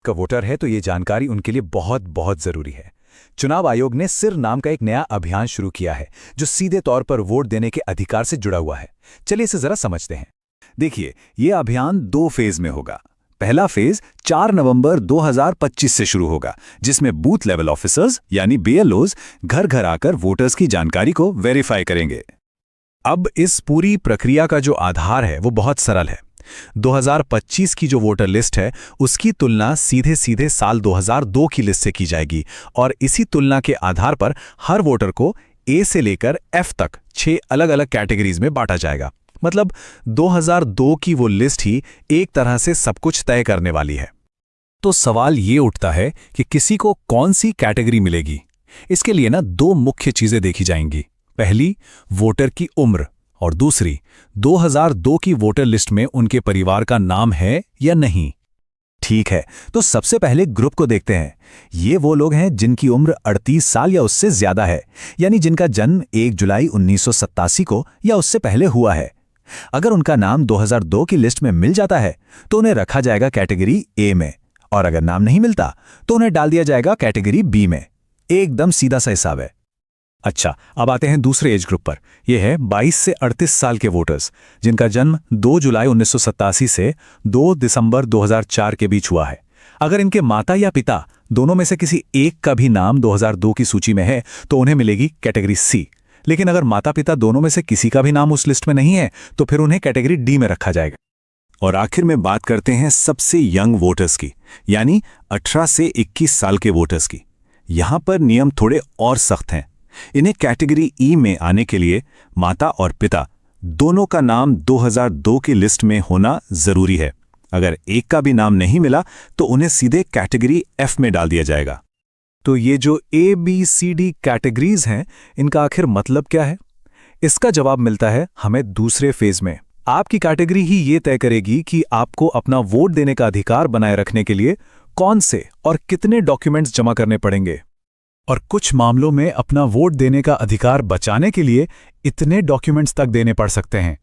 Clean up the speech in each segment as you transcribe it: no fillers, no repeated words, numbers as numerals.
का वोटर है तो ये जानकारी उनके लिए बहुत बहुत जरूरी है। चुनाव आयोग ने सिर नाम का एक नया अभियान शुरू किया है जो सीधे तौर पर वोट देने के अधिकार से जुड़ा हुआ है। चलिए इसे जरा समझते हैं। देखिए, ये अभियान 2 फेज में होगा। पहला फेज 4 नवंबर 2025 से शुरू होगा, जिसमें बूथ लेवल ऑफिसर्स यानी बीएलओज घर घर आकर वोटर्स की जानकारी को वेरीफाई करेंगे। अब इस पूरी प्रक्रिया का जो आधार है वो बहुत सरल है। 2025 की जो वोटर लिस्ट है उसकी तुलना सीधे सीधे साल 2002 की लिस्ट से की जाएगी और इसी तुलना के आधार पर हर वोटर को ए से लेकर एफ तक 6 अलग अलग कैटेगरीज में बांटा जाएगा। मतलब 2002 की वो लिस्ट ही एक तरह से सब कुछ तय करने वाली है। तो सवाल ये उठता है कि किसी को कौन सी कैटेगरी मिलेगी। इसके लिए 2 मुख्य चीजें देखी जाएंगी। पहली, वोटर की उम्र, और दूसरी, 2002 की वोटर लिस्ट में उनके परिवार का नाम है या नहीं। ठीक है, तो सबसे पहले ग्रुप को देखते हैं। ये वो लोग हैं जिनकी उम्र 38 साल या उससे ज्यादा है, यानी जिनका जन्म 1 जुलाई 1987 को या उससे पहले हुआ है। अगर उनका नाम 2002 की लिस्ट में मिल जाता है तो उन्हें रखा जाएगा कैटेगरी ए में, और अगर नाम नहीं मिलता तो उन्हें डाल दिया जाएगा कैटेगरी बी में। एकदम सीधा सा हिसाब है। अच्छा, अब आते हैं दूसरे एज ग्रुप पर। यह है 22 से 38 साल के वोटर्स, जिनका जन्म 2 जुलाई 1987 से 2 दिसंबर 2004 के बीच हुआ है। अगर इनके माता या पिता दोनों में से किसी एक का भी नाम 2002 की सूची में है तो उन्हें मिलेगी कैटेगरी सी। लेकिन अगर माता पिता दोनों में से किसी का भी नाम उस लिस्ट में नहीं है तो फिर उन्हें कैटेगरी डी में रखा जाएगा। और आखिर में बात करते हैं सबसे यंग वोटर्स की, यानी 18 से 21 साल के वोटर्स की। यहां पर नियम थोड़े और सख्त हैं। इन्हें कैटेगरी ई में आने के लिए माता और पिता दोनों का नाम 2002 की लिस्ट में होना जरूरी है। अगर एक का भी नाम नहीं मिला तो उन्हें सीधे कैटेगरी एफ में डाल दिया जाएगा। तो ये जो A B C D categories हैं, इनका आखिर मतलब क्या है? इसका जवाब मिलता है हमें दूसरे फेज में। आपकी कैटेगरी ही ये तय करेगी कि आपको अपना वोट देने का अधिकार बनाए रखने के लिए कौन से और कितने डॉक्यूमेंट्स जमा करने पड़ेंगे, और कुछ मामलों में अपना वोट देने का अधिकार बचाने के लिए इतने डॉक्यूमेंट्स तक देने पड़ सकते हैं।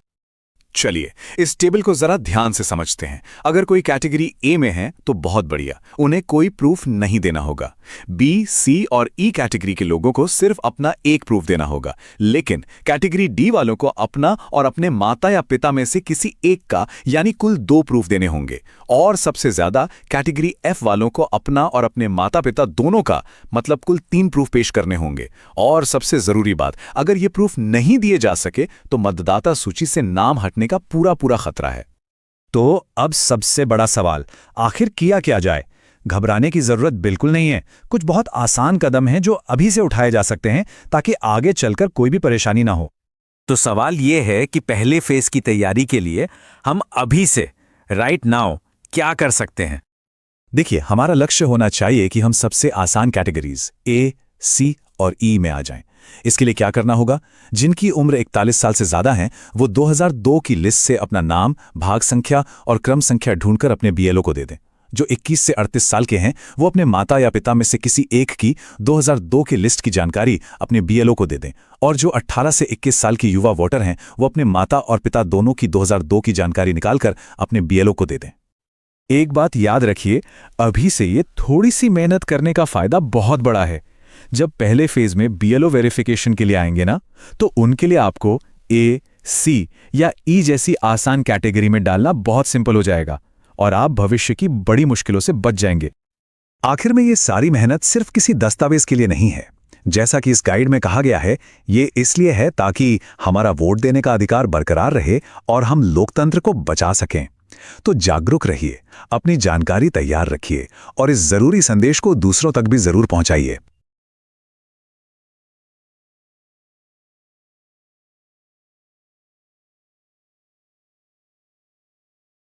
चलिए इस टेबल को जरा ध्यान से समझते हैं। अगर कोई कैटेगरी ए में है तो बहुत बढ़िया, उन्हें कोई प्रूफ नहीं देना होगा। बी, सी और ई कैटेगरी के लोगों को सिर्फ अपना एक प्रूफ देना होगा। लेकिन कैटेगरी डी वालों को अपना और अपने माता या पिता में से किसी एक का यानी कुल 2 प्रूफ देने होंगे। और सबसे ज्यादा कैटेगरी एफ वालों को अपना और अपने माता पिता दोनों का मतलब कुल 3 प्रूफ पेश करने होंगे। और सबसे जरूरी बात, अगर ये प्रूफ नहीं दिए जा सके तो मतदाता सूची से नाम हटने का पूरा खतरा है। तो अब सबसे बड़ा सवाल, आखिर किया क्या जाए? घबराने की जरूरत बिल्कुल नहीं है। कुछ बहुत आसान कदम हैं जो अभी से उठाए जा सकते हैं ताकि आगे चलकर कोई भी परेशानी ना हो। तो सवाल यह है कि पहले फेज की तैयारी के लिए हम अभी से राइट नाउ क्या कर सकते हैं? देखिए, हमारा लक्ष्य होना चाहिए कि हम सबसे आसान कैटेगरीज ए, सी और ई में आ जाएं। इसके लिए क्या करना होगा? जिनकी उम्र 41 साल से ज्यादा है वो 2002 की लिस्ट से अपना नाम, भाग संख्या और क्रम संख्या ढूंढकर अपने बीएलओ को दे दें। जो 21 से 38 साल के हैं वो अपने माता या पिता में से किसी एक की 2002 की लिस्ट की जानकारी अपने बीएलओ को दे दें। और जो 18 से 21 साल की युवा वोटर हैं वो अपने माता और पिता दोनों की 2002 की जानकारी निकालकर अपने बीएलओ को दे दें। एक बात याद रखिए, अभी से ये थोड़ी सी मेहनत करने का फायदा बहुत बड़ा है। जब पहले फेज में बीएलओ वेरिफिकेशन के लिए आएंगे ना, तो उनके लिए आपको ए, सी या ई जैसी आसान कैटेगरी में डालना बहुत सिंपल हो जाएगा और आप भविष्य की बड़ी मुश्किलों से बच जाएंगे। आखिर में ये सारी मेहनत सिर्फ किसी दस्तावेज के लिए नहीं है। जैसा कि इस गाइड में कहा गया है, ये इसलिए है ताकि हमारा वोट देने का अधिकार बरकरार रहे और हम लोकतंत्र को बचा सकें। तो जागरूक रहिए, अपनी जानकारी तैयार रखिए और इस जरूरी संदेश को दूसरों तक भी जरूर पहुंचाइए।